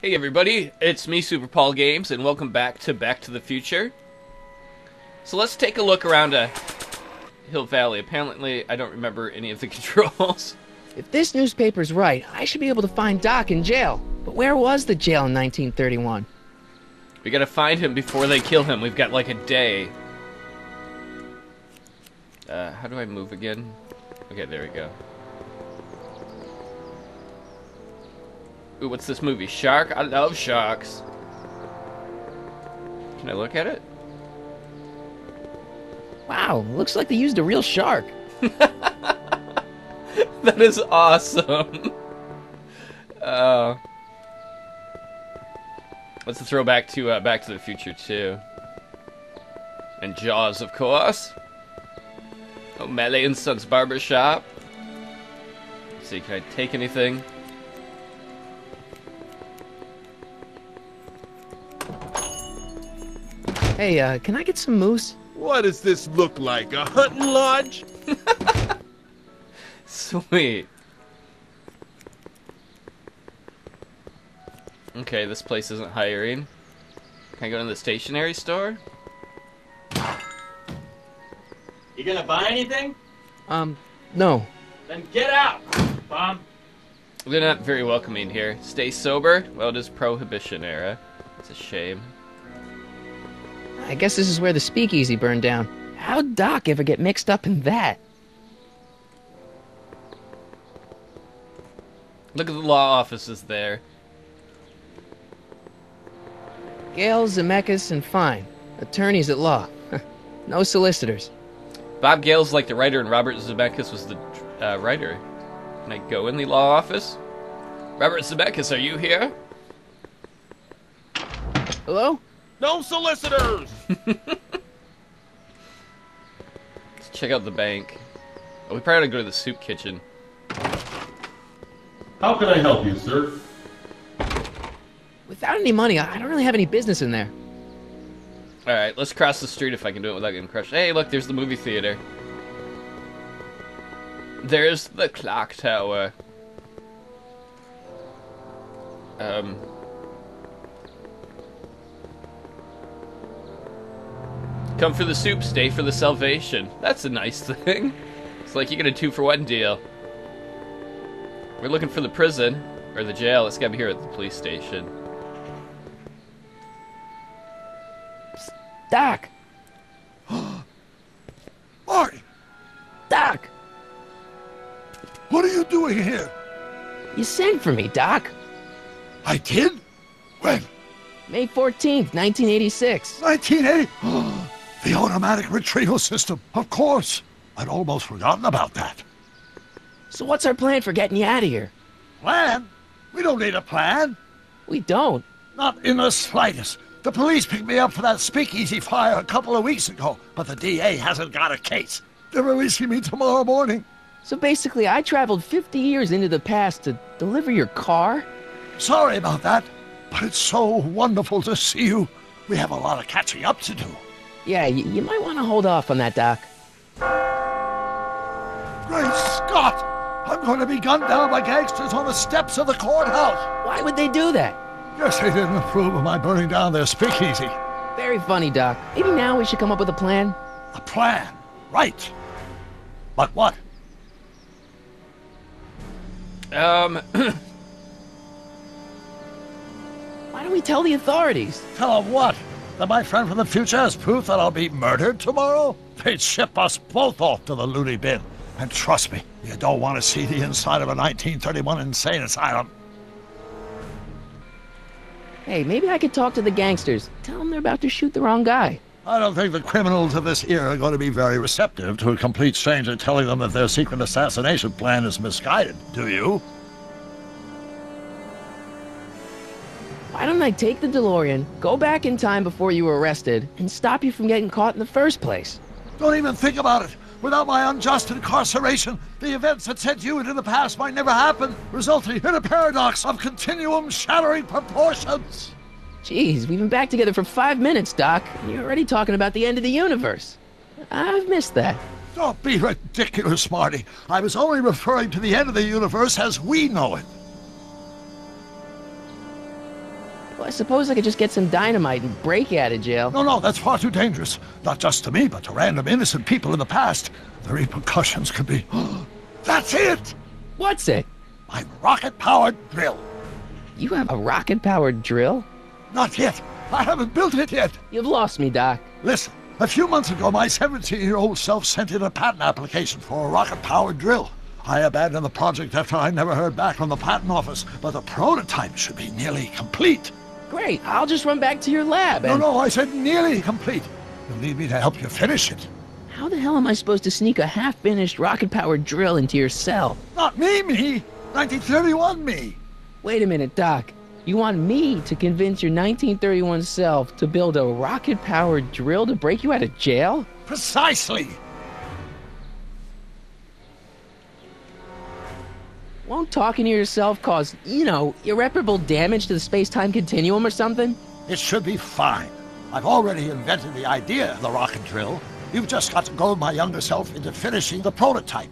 Hey everybody, it's me, Telltale Games, and welcome back to the Future. So let's take a look around Hill Valley. Apparently, I don't remember any of the controls. If this newspaper's right, I should be able to find Doc in jail. But where was the jail in 1931? We gotta find him before they kill him. We've got like a day. How do I move again? Okay, there we go. Ooh, what's this movie? Shark? I love sharks. Can I look at it? Wow, looks like they used a real shark. That is awesome. Let's throw back to Back to the Future 2. And Jaws, of course. O'Malley and Son's Barbershop. Let's see, can I take anything? Hey, can I get some moose? What does this look like, a hunting lodge? Sweet. Okay, this place isn't hiring. Can I go to the stationery store? You gonna buy anything? No. Then get out, bum. They're not very welcoming here. Stay sober? Well, it is Prohibition era. It's a shame. I guess this is where the speakeasy burned down. How'd Doc ever get mixed up in that? Look at the law offices there. Gale, Zemeckis, and Fine. Attorneys at law. No solicitors. Bob Gale's like the writer, and Robert Zemeckis was the writer. Can I go in the law office? Robert Zemeckis, are you here? Hello? No solicitors! Let's check out the bank. Oh, we probably ought to go to the soup kitchen. How can I help you, sir? Without any money, I don't really have any business in there. Alright, let's cross the street if I can do it without getting crushed. Hey, look, there's the movie theater. There's the clock tower. Come for the soup, stay for the salvation. That's a nice thing. It's like you get a 2-for-1 deal. We're looking for the prison, or the jail. It's gotta be here at the police station. Psst, Doc! Marty! Doc! What are you doing here? You sent for me, Doc. I did? When? May 14th, 1986. 1980? The automatic retrieval system, of course. I'd almost forgotten about that. So what's our plan for getting you out of here? Plan? We don't need a plan. We don't. Not in the slightest. The police picked me up for that speakeasy fire a couple of weeks ago, but the DA hasn't got a case. They're releasing me tomorrow morning. So basically, I traveled 50 years into the past to deliver your car? Sorry about that, but it's so wonderful to see you. We have a lot of catching up to do. Yeah, you might want to hold off on that, Doc. Great Scott! I'm going to be gunned down by gangsters on the steps of the courthouse. Why would they do that? Guess they didn't approve of my burning down their speakeasy. Very funny, Doc. Maybe now we should come up with a plan? A plan? Right. But what? Why don't we tell the authorities? Tell them what? That my friend from the future has proof that I'll be murdered tomorrow? They'd ship us both off to the loony bin. And trust me, you don't want to see the inside of a 1931 insane asylum. Hey, maybe I could talk to the gangsters. Tell them they're about to shoot the wrong guy. I don't think the criminals of this era are going to be very receptive to a complete stranger telling them that their secret assassination plan is misguided, do you? Why don't I take the DeLorean, go back in time before you were arrested, and stop you from getting caught in the first place? Don't even think about it. Without my unjust incarceration, the events that sent you into the past might never happen, resulting in a paradox of continuum-shattering proportions. Jeez, we've been back together for 5 minutes, Doc, and you're already talking about the end of the universe. I've missed that. Don't be ridiculous, Marty. I was only referring to the end of the universe as we know it. Well, I suppose I could just get some dynamite and break out of jail. No, that's far too dangerous. Not just to me, but to random innocent people in the past. The repercussions could be... That's it! What's it? My rocket-powered drill. You have a rocket-powered drill? Not yet. I haven't built it yet. You've lost me, Doc. Listen, a few months ago, my 17-year-old self sent in a patent application for a rocket-powered drill. I abandoned the project after I never heard back from the patent office, but the prototype should be nearly complete. Great, I'll just run back to your lab and... No, I said nearly complete. You'll need me to help you finish it. How the hell am I supposed to sneak a half-finished rocket-powered drill into your cell? Not me! 1931 me! Wait a minute, Doc. You want me to convince your 1931 self to build a rocket-powered drill to break you out of jail? Precisely! Won't talking to yourself cause, irreparable damage to the space-time continuum or something? It should be fine. I've already invented the idea of the rocket drill. You've just got to goad my younger self into finishing the prototype.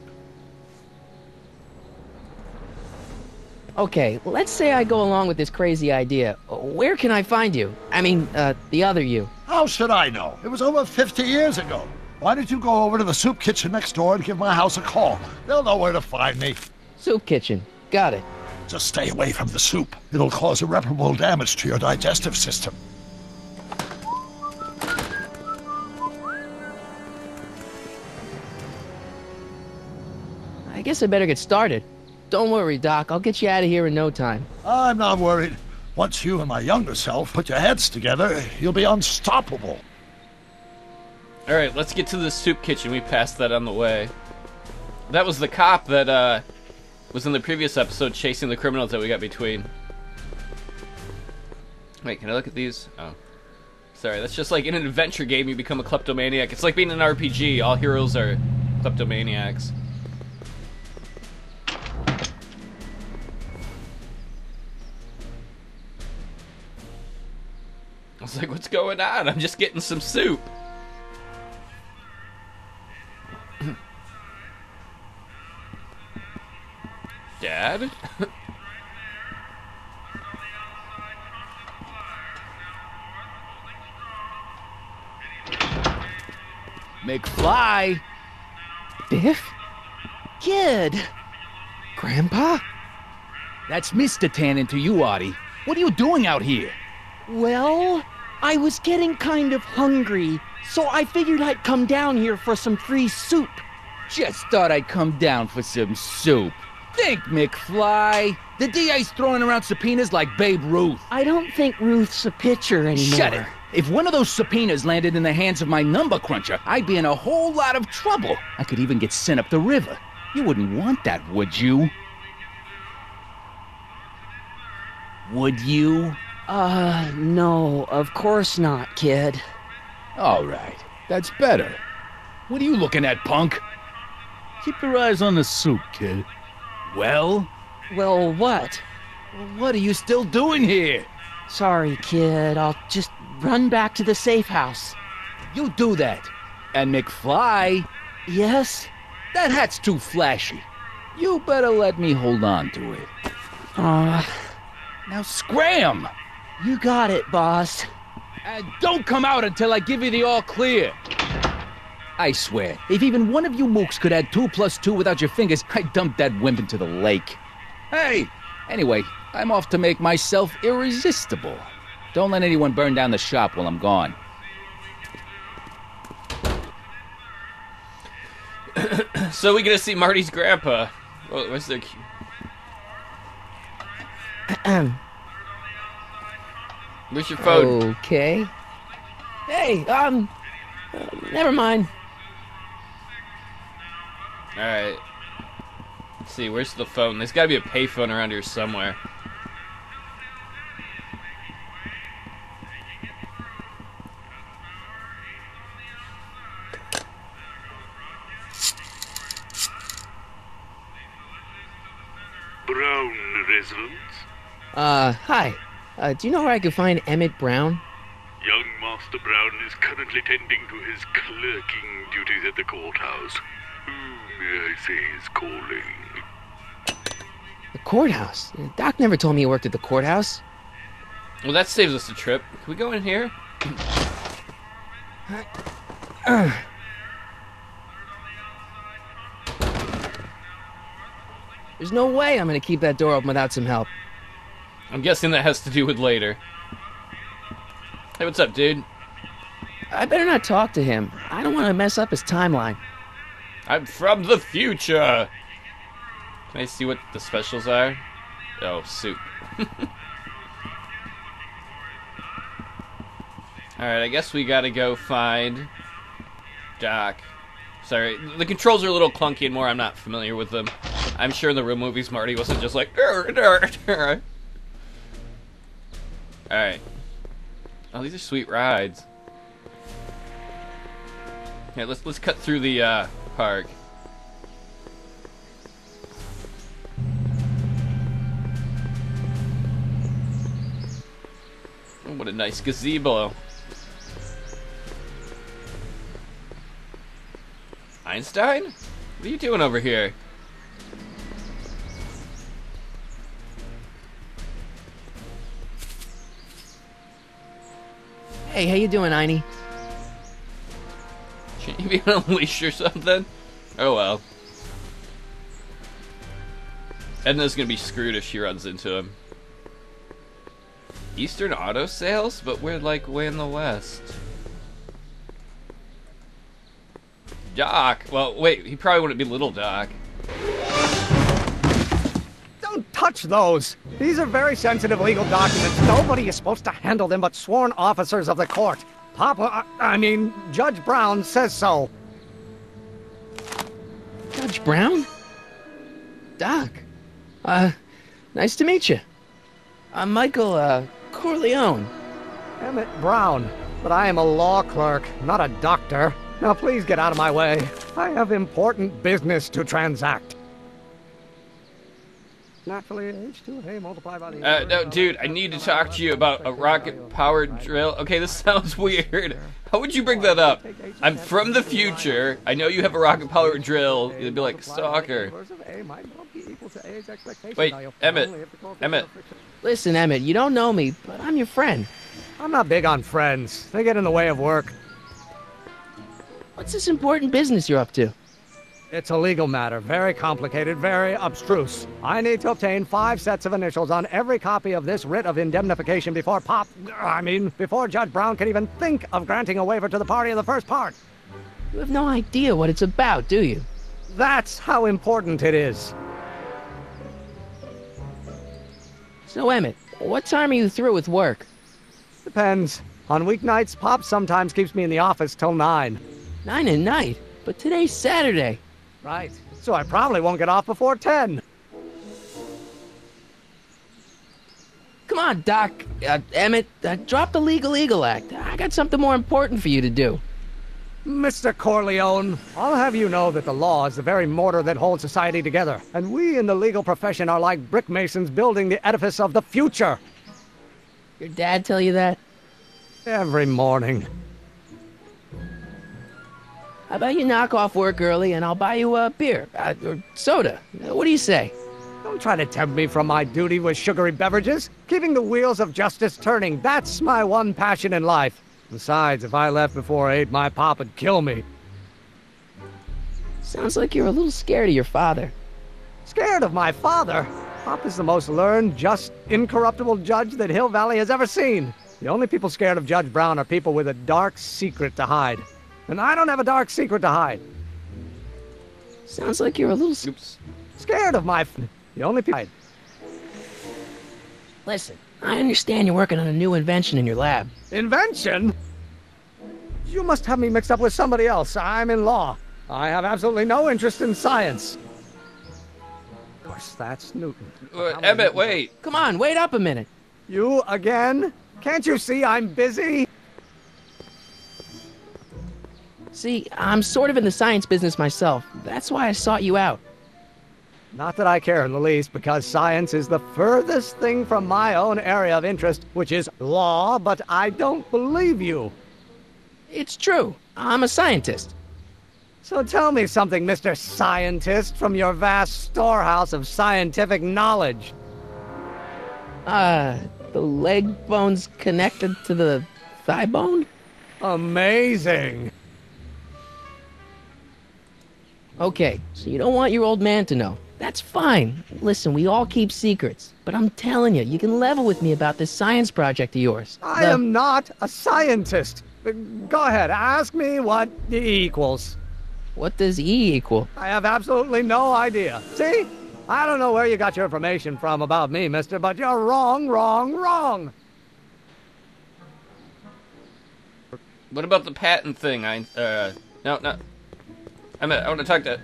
Okay, let's say I go along with this crazy idea. Where can I find you? I mean, the other you. How should I know? It was over 50 years ago. Why don't you go over to the soup kitchen next door and give my house a call? They'll know where to find me. Soup kitchen. Got it. Just stay away from the soup. It'll cause irreparable damage to your digestive system. I guess I better get started. Don't worry, Doc. I'll get you out of here in no time. I'm not worried. Once you and my younger self put your heads together, you'll be unstoppable. Alright, let's get to the soup kitchen. We passed that on the way. That was the cop that was in the previous episode chasing the criminals that we got between. Wait, can I look at these? Oh. Sorry, that's just like in an adventure game you become a kleptomaniac. It's like being an RPG. All heroes are kleptomaniacs. I was like, what's going on? I'm just getting some soup. Dad? McFly! Biff? Kid! Grandpa? That's Mr. Tannen to you, Artie. What are you doing out here? Well, I was getting kind of hungry, so I figured I'd come down here for some free soup. Just thought I'd come down for some soup. Think, McFly. The DA's throwing around subpoenas like Babe Ruth. I don't think Ruth's a pitcher anymore. Shut it. If one of those subpoenas landed in the hands of my number cruncher, I'd be in a whole lot of trouble. I could even get sent up the river. You wouldn't want that, would you? Would you? No, of course not, kid. All right. That's better. What are you looking at, punk? Keep your eyes on the soup, kid. Well? Well, what? What are you still doing here? Sorry, kid. I'll just run back to the safe house. You do that. And McFly, Yes? that hat's too flashy. You better let me hold on to it. Now scram! You got it, boss. And don't come out until I give you the all clear. I swear, if even one of you mooks could add 2 + 2 without your fingers, I'd dump that wimp into the lake. Hey! Anyway, I'm off to make myself irresistible. Don't let anyone burn down the shop while I'm gone. So we get to see Marty's grandpa. Where's their... Where's your phone? Okay. Hey, never mind. Alright. Let's see, where's the phone? There's gotta be a payphone around here somewhere. Brown residence? Hi. Do you know where I could find Emmett Brown? Young Master Brown is currently tending to his clerking duties at the courthouse. Who, may I say, is calling? The courthouse? Doc never told me he worked at the courthouse. Well, that saves us a trip. Can we go in here? There's no way I'm gonna keep that door open without some help. I'm guessing that has to do with later. Hey, what's up, dude? I better not talk to him. I don't want to mess up his timeline. I'm from the future! Can I see what the specials are? Oh, soup. Alright, I guess we gotta go find Doc. Sorry, the controls are a little clunky and more I'm not familiar with them. I'm sure in the real movies Marty wasn't just like Alright. Oh, these are sweet rides. Yeah, let's cut through the park. Oh, what a nice gazebo. Einstein? What are you doing over here? Hey, how you doing, Einie? Shouldn't you be on a leash or something? Oh well. Edna's gonna be screwed if she runs into him. Eastern auto sales? But we're like way in the west. Doc! Well, wait, he probably wouldn't be Little Doc. Don't touch those! These are very sensitive legal documents. Nobody is supposed to handle them but sworn officers of the court. Judge Brown says so. Judge Brown? Doc. Nice to meet you. I'm Michael, Corleone. Emmett Brown. But I am a law clerk, not a doctor. Now please get out of my way. I have important business to transact. Naturally, H2A multiplied by the... No, dude, I need to talk to you about a rocket-powered drill. Okay, this sounds weird. How would you bring that up? I'm from the future. I know you have a rocket-powered drill. You'd be like, stalker. Wait, Emmett. Emmett. Listen, Emmett, you don't know me, but I'm your friend. I'm not big on friends. They get in the way of work. What's this important business you're up to? It's a legal matter, very complicated, very abstruse. I need to obtain 5 sets of initials on every copy of this writ of indemnification before before Judge Brown can even think of granting a waiver to the party in the first part. You have no idea what it's about, do you? That's how important it is. So, Emmett, what time are you through with work? Depends. On weeknights, Pop sometimes keeps me in the office till 9. 9 at night? But today's Saturday. Right. So I probably won't get off before 10. Come on, Doc. Emmett, drop the Legal Eagle Act. I got something more important for you to do. Mr. Corleone, I'll have you know that the law is the very mortar that holds society together, and we in the legal profession are like brick masons building the edifice of the future. Your dad tell you that? Every morning. How about you knock off work early and I'll buy you a beer, or soda. What do you say? Don't try to tempt me from my duty with sugary beverages. Keeping the wheels of justice turning, that's my one passion in life. Besides, if I left before 8, my pop would kill me. Sounds like you're a little scared of your father. Scared of my father? Pop is the most learned, just, incorruptible judge that Hill Valley has ever seen. The only people scared of Judge Brown are people with a dark secret to hide. And I don't have a dark secret to hide. Sounds like you're a little... Scared of my... The only people... Listen, I understand you're working on a new invention in your lab. Invention? You must have me mixed up with somebody else. I'm in law. I have absolutely no interest in science. Of course, that's Newton. Emmett, wait. Come on, wait up a minute. You again? Can't you see I'm busy? See, I'm sort of in the science business myself. That's why I sought you out. Not that I care in the least, because science is the furthest thing from my own area of interest, which is law, but I don't believe you. It's true. I'm a scientist. So tell me something, Mr. Scientist, from your vast storehouse of scientific knowledge. The leg bone's connected to the thigh bone? Amazing. Okay, so you don't want your old man to know. That's fine. Listen, we all keep secrets. But I'm telling you, you can level with me about this science project of yours. I am not a scientist. Go ahead, ask me what E equals. What does E equal? I have absolutely no idea. See? I don't know where you got your information from about me, mister, but you're wrong, wrong, wrong. What about the patent thing? No. I want to talk to...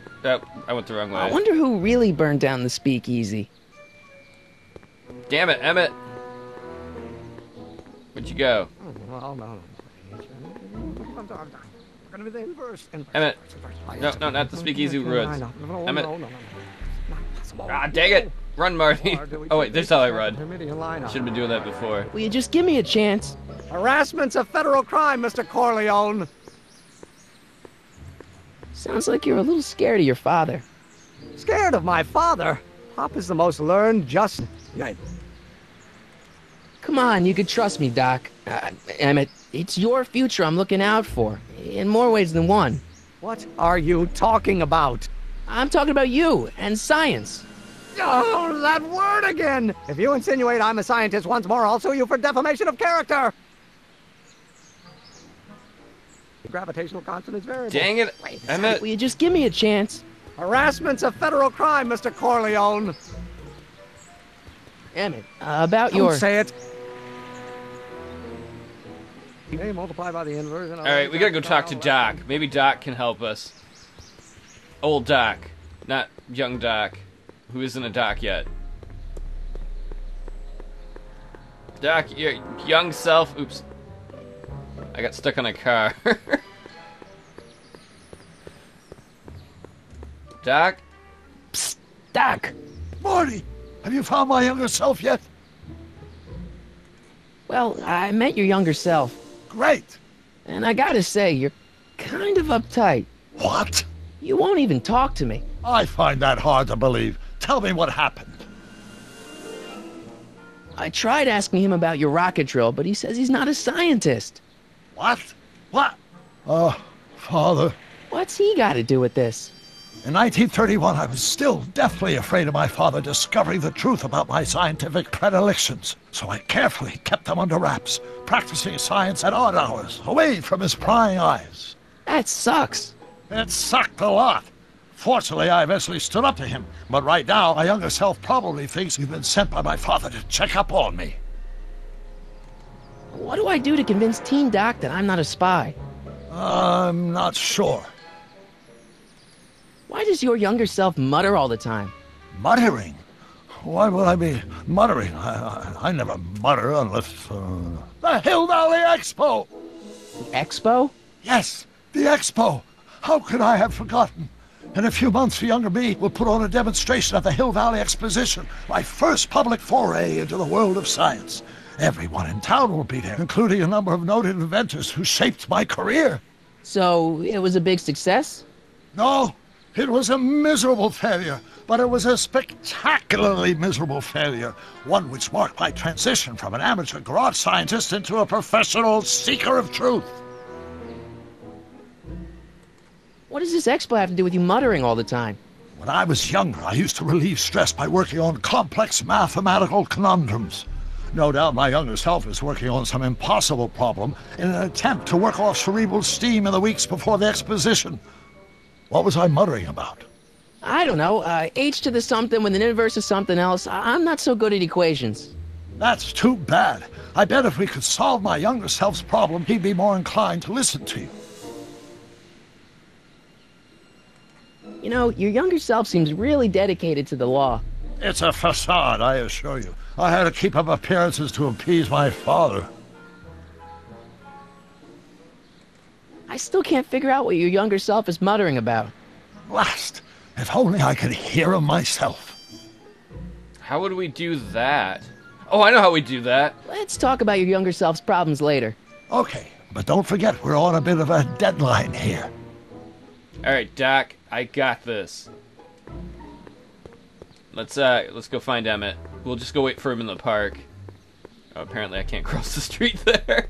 I went the wrong way. I wonder who really burned down the speakeasy. Damn it, Emmett. Where'd you go? Oh, no. Gonna be the inverse. Emmett. No, not the speakeasy woods. Emmett. Ah, dang it! Run, Marty. Oh, wait, there's how I run. Should have been doing that before. Will you just give me a chance? Harassment's a federal crime, Mr. Corleone. Sounds like you're a little scared of your father. Scared of my father? Pop is the most learned, just... Come on, you could trust me, Doc. Emmett, it's your future I'm looking out for. In more ways than one. What are you talking about? I'm talking about you and science. Oh, that word again! If you insinuate I'm a scientist once more, I'll sue you for defamation of character! The gravitational constant is variable. Dang it, Emmett. Will you just give me a chance? Harassment's a federal crime, Mr. Corleone. Emmett, about your... Don't say it. Okay, multiply by the inverse. Alright, we gotta go talk to Doc. Maybe Doc can help us. Old Doc. Not young Doc. Who isn't a Doc yet. Doc, your young self... Oops. I got stuck on a car. Doc? Psst, Doc! Marty, have you found my younger self yet? Well, I met your younger self. Great. And I gotta say, you're kind of uptight. What? You won't even talk to me. I find that hard to believe. Tell me what happened. I tried asking him about your rocket drill, but he says he's not a scientist. What? What? Father. What's he got to do with this? In 1931, I was still deathly afraid of my father discovering the truth about my scientific predilections, so I carefully kept them under wraps, practicing science at odd hours, away from his prying eyes. That sucks. It sucked a lot. Fortunately, I eventually stood up to him, but right now, my younger self probably thinks he's been sent by my father to check up on me. What do I do to convince Teen Doc that I'm not a spy? I'm not sure. Why does your younger self mutter all the time? Muttering? Why would I be muttering? I never mutter unless... The Hill Valley Expo! The Expo? Yes, the Expo! How could I have forgotten? In a few months, the younger me will put on a demonstration at the Hill Valley Exposition, my first public foray into the world of science. Everyone in town will be there, including a number of noted inventors who shaped my career. So, it was a big success? No, it was a miserable failure, but it was a spectacularly miserable failure, one which marked my transition from an amateur garage scientist into a professional seeker of truth. What does this expo have to do with you muttering all the time? When I was younger, I used to relieve stress by working on complex mathematical conundrums. No doubt my younger self is working on some impossible problem in an attempt to work off cerebral steam in the weeks before the exposition. What was I muttering about? I don't know. H to the something with an inverse of something else. I'm not so good at equations. That's too bad. I bet if we could solve my younger self's problem, he'd be more inclined to listen to you. You know, your younger self seems really dedicated to the law. It's a facade, I assure you. I had to keep up appearances to appease my father. I still can't figure out what your younger self is muttering about. Blast! If only I could hear him myself. How would we do that? Oh, I know how we do that. Let's talk about your younger self's problems later. Okay, but don't forget we're on a bit of a deadline here. Alright, Doc, I got this. Let's go find Emmett. We'll just go wait for him in the park. Oh, apparently I can't cross the street there.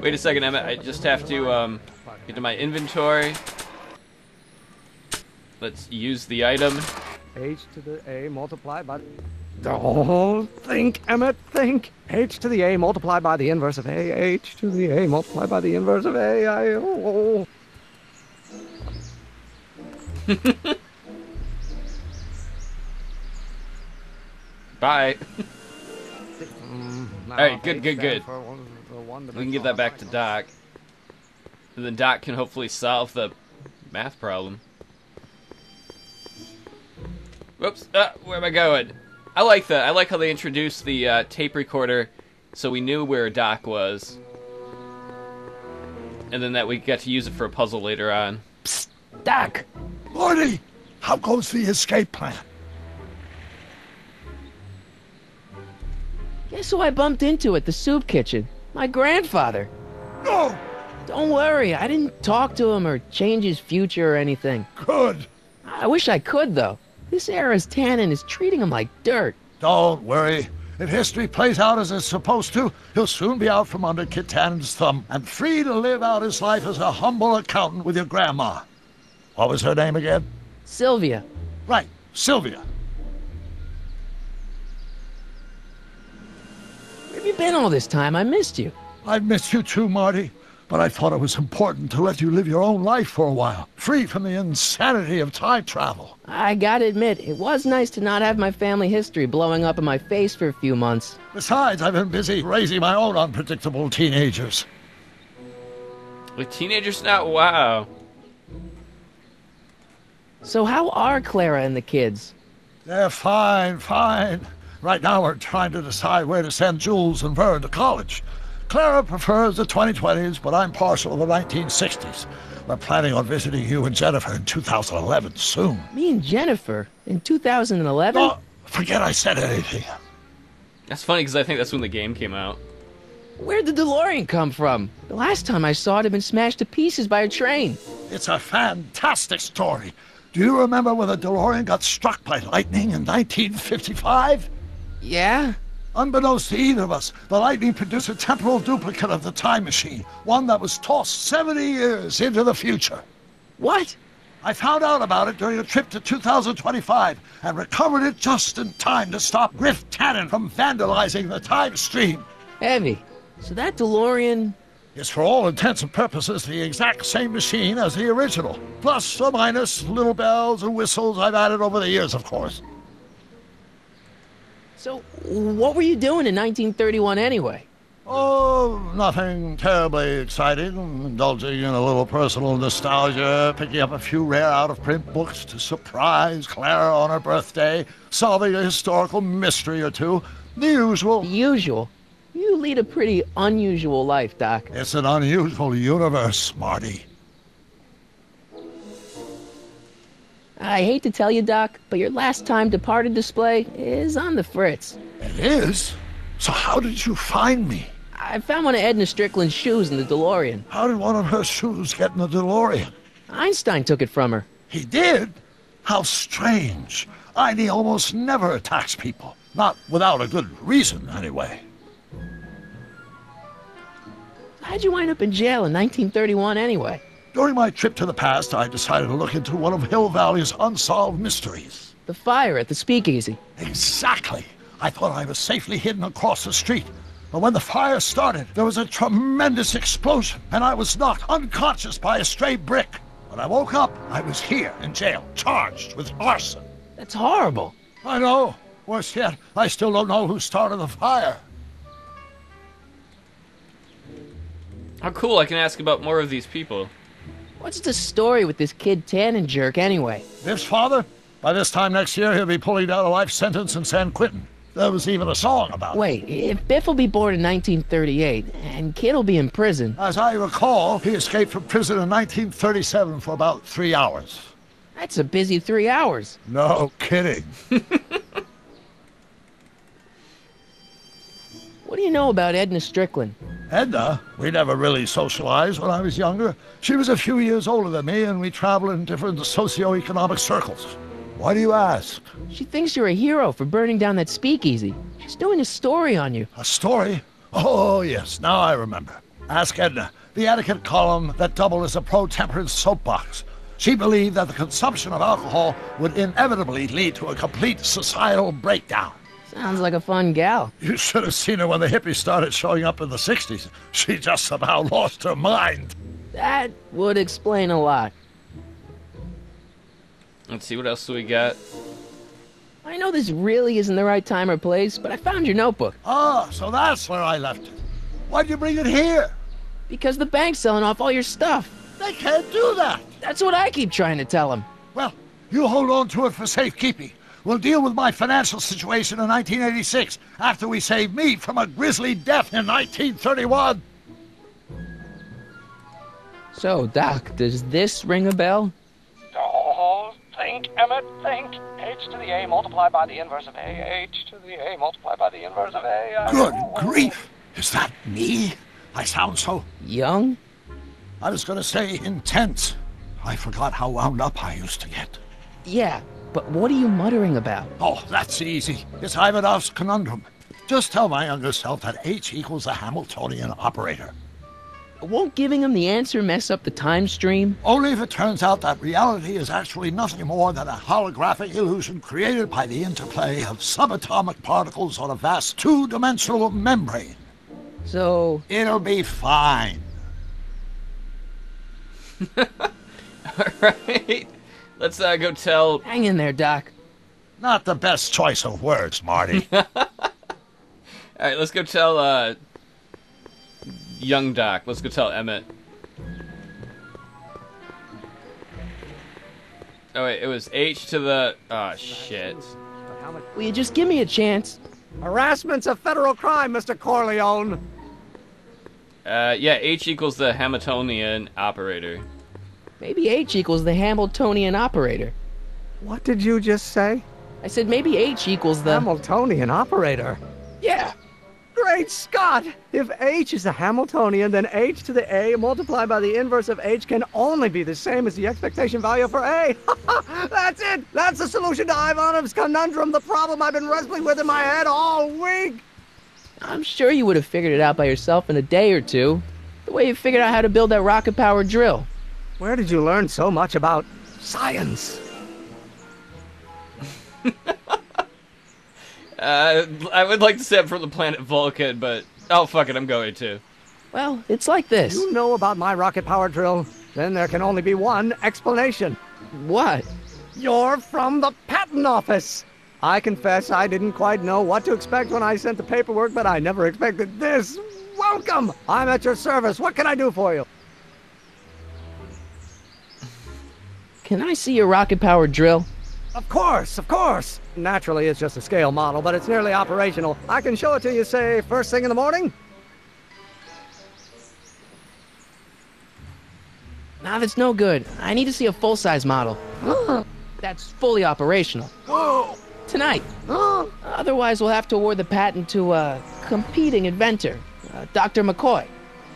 Wait a second, Emmett. I just have to get to my inventory. Let's use the item. H to the A multiplied by... Don't think, Emmett, think. H to the A multiplied by the inverse of A. H to the A multiplied by the inverse of A. Bye. Alright, good. We can give that back to Doc. And then Doc can hopefully solve the math problem. Whoops, where am I going? I like that. I like how they introduced the tape recorder so we knew where Doc was. And then that we got to use it for a puzzle later on. Psst, Doc! Marty, how goes the escape plan? Guess who I bumped into at the soup kitchen? My grandfather. No! Don't worry, I didn't talk to him or change his future or anything. Good. I wish I could, though. This era's Tannen is treating him like dirt. Don't worry. If history plays out as it's supposed to, he'll soon be out from under Kit Tannen's thumb and free to live out his life as a humble accountant with your grandma. What was her name again? Sylvia. Right, Sylvia. Where have you been all this time? I missed you. I've missed you too, Marty. But I thought it was important to let you live your own life for a while, free from the insanity of time travel. I gotta admit, it was nice to not have my family history blowing up in my face for a few months. Besides, I've been busy raising my own unpredictable teenagers. With teenagers now? Wow. So how are Clara and the kids? They're fine. Right now we're trying to decide where to send Jules and Vern to college. Clara prefers the 2020s, but I'm partial to the 1960s. We're planning on visiting you and Jennifer in 2011 soon. Me and Jennifer? In 2011? Oh, forget I said anything. That's funny because I think that's when the game came out. Where'd the DeLorean come from? The last time I saw it had been smashed to pieces by a train. It's a fantastic story. Do you remember when the DeLorean got struck by lightning in 1955? Yeah? Unbeknownst to either of us, the lightning produced a temporal duplicate of the time machine, one that was tossed 70 years into the future. What? I found out about it during a trip to 2025 and recovered it just in time to stop Biff Tannen from vandalizing the time stream. Heavy. So that DeLorean... is for all intents and purposes the exact same machine as the original. Plus or minus little bells and whistles I've added over the years, of course. So, what were you doing in 1931 anyway? Oh, nothing terribly exciting. Indulging in a little personal nostalgia, picking up a few rare out-of-print books to surprise Clara on her birthday, solving a historical mystery or two. The usual. The usual? You lead a pretty unusual life, Doc. It's an unusual universe, Marty. I hate to tell you, Doc, but your last time departed display is on the fritz. It is? So how did you find me? I found one of Edna Strickland's shoes in the DeLorean. How did one of her shoes get in the DeLorean? Einstein took it from her. He did? How strange. Ivy almost never attacks people. Not without a good reason, anyway. How'd you wind up in jail in 1931 anyway? During my trip to the past, I decided to look into one of Hill Valley's unsolved mysteries. The fire at the speakeasy. Exactly. I thought I was safely hidden across the street. But when the fire started, there was a tremendous explosion, and I was knocked unconscious by a stray brick. When I woke up, I was here in jail, charged with arson. That's horrible. I know. Worse yet, I still don't know who started the fire. How cool, I can ask about more of these people. What's the story with this kid Tannen jerk anyway? Biff's father? By this time next year, he'll be pulling down a life sentence in San Quentin. There was even a song about it. Wait, if Biff will be born in 1938, and Kid will be in prison... As I recall, he escaped from prison in 1937 for about 3 hours. That's a busy 3 hours. No kidding. What do you know about Edna Strickland? Edna? We never really socialized when I was younger. She was a few years older than me, and we traveled in different socioeconomic circles. Why do you ask? She thinks you're a hero for burning down that speakeasy. She's doing a story on you. A story? Oh, yes, now I remember. Ask Edna, the etiquette column that doubled as a pro-temperance soapbox. She believed that the consumption of alcohol would inevitably lead to a complete societal breakdown. Sounds like a fun gal. You should have seen her when the hippies started showing up in the 60s. She just about lost her mind. That would explain a lot. Let's see, what else do we got? I know this really isn't the right time or place, but I found your notebook. Ah, so that's where I left it. Why'd you bring it here? Because the bank's selling off all your stuff. They can't do that. That's what I keep trying to tell them. Well, you hold on to it for safekeeping. We'll deal with my financial situation in 1986 after we save me from a grisly death in 1931. So, Doc, does this ring a bell? Oh, think, Emmett, think. H to the A multiplied by the inverse of A. H to the A multiplied by the inverse of A. Good grief. Is that me? I sound so... Young? I was going to say intense. I forgot how wound up I used to get. Yeah, but what are you muttering about? Oh, that's easy. It's Ivanov's conundrum. Just tell my younger self that H equals a Hamiltonian operator. Won't giving him the answer mess up the time stream? Only if it turns out that reality is actually nothing more than a holographic illusion created by the interplay of subatomic particles on a vast two-dimensional membrane. So... It'll be fine. Alright. Let's go tell... Hang in there, Doc. Not the best choice of words, Marty. Alright, let's go tell, young Doc. Let's go tell Emmett. Oh wait, it was H to the... Oh, shit. Will you just give me a chance? Harassment's a federal crime, Mr. Corleone. Yeah, H equals the Hamiltonian operator. Maybe H equals the Hamiltonian operator. What did you just say? I said maybe H equals the... Hamiltonian operator? Yeah! Great Scott! If H is a Hamiltonian, then H to the A multiplied by the inverse of H can only be the same as the expectation value for A. That's it! That's the solution to Ivanov's conundrum, the problem I've been wrestling with in my head all week! I'm sure you would have figured it out by yourself in a day or two. The way you figured out how to build that rocket-powered drill. Where did you learn so much about science? I would like to say I'm from the planet Vulcan, but... Oh, fuck it, I'm going to. Well, it's like this. You know about my rocket power drill? Then there can only be one explanation. What? You're from the patent office! I confess I didn't quite know what to expect when I sent the paperwork, but I never expected this. Welcome! I'm at your service. What can I do for you? Can I see your rocket-powered drill? Of course, of course. Naturally, it's just a scale model, but it's nearly operational. I can show it to you, say, first thing in the morning? Nah, that's no good. I need to see a full-size model. That's fully operational. Tonight. Otherwise, we'll have to award the patent to a competing inventor, Dr. McCoy.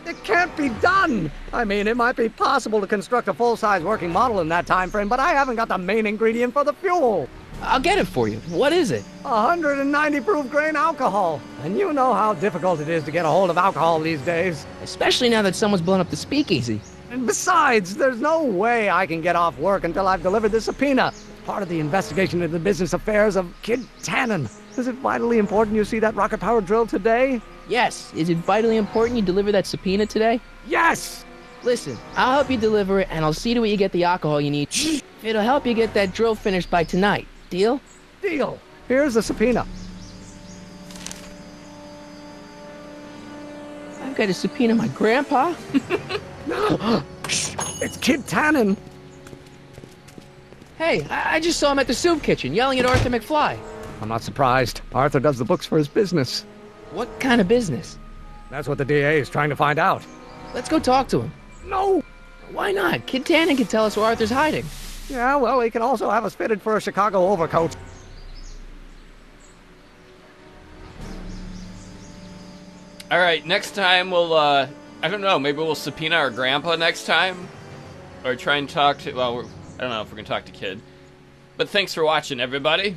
It can't be done! I mean, it might be possible to construct a full-size working model in that time frame, but I haven't got the main ingredient for the fuel. I'll get it for you. What is it? 190 proof grain alcohol. And you know how difficult it is to get a hold of alcohol these days. Especially now that someone's blown up the speakeasy. And besides, there's no way I can get off work until I've delivered this subpoena. Part of the investigation into the business affairs of Kid Tannen. Is it vitally important you see that rocket-powered drill today? Yes. Is it vitally important you deliver that subpoena today? Yes! Listen, I'll help you deliver it, and I'll see to it you get the alcohol you need. It'll help you get that drill finished by tonight. Deal? Deal. Here's the subpoena. I've got to subpoena my grandpa? It's Kid Tannen. Hey, I just saw him at the soup kitchen, yelling at Arthur McFly. I'm not surprised. Arthur does the books for his business. What kind of business? That's what the DA is trying to find out. Let's go talk to him. No! Why not? Kid Tannen can tell us where Arthur's hiding. Yeah, well, he can also have us fitted for a Chicago overcoat. Alright, next time we'll, I don't know, maybe we'll subpoena our grandpa next time? Or try and talk to, well, I don't know if we're gonna talk to Kid. But thanks for watching, everybody.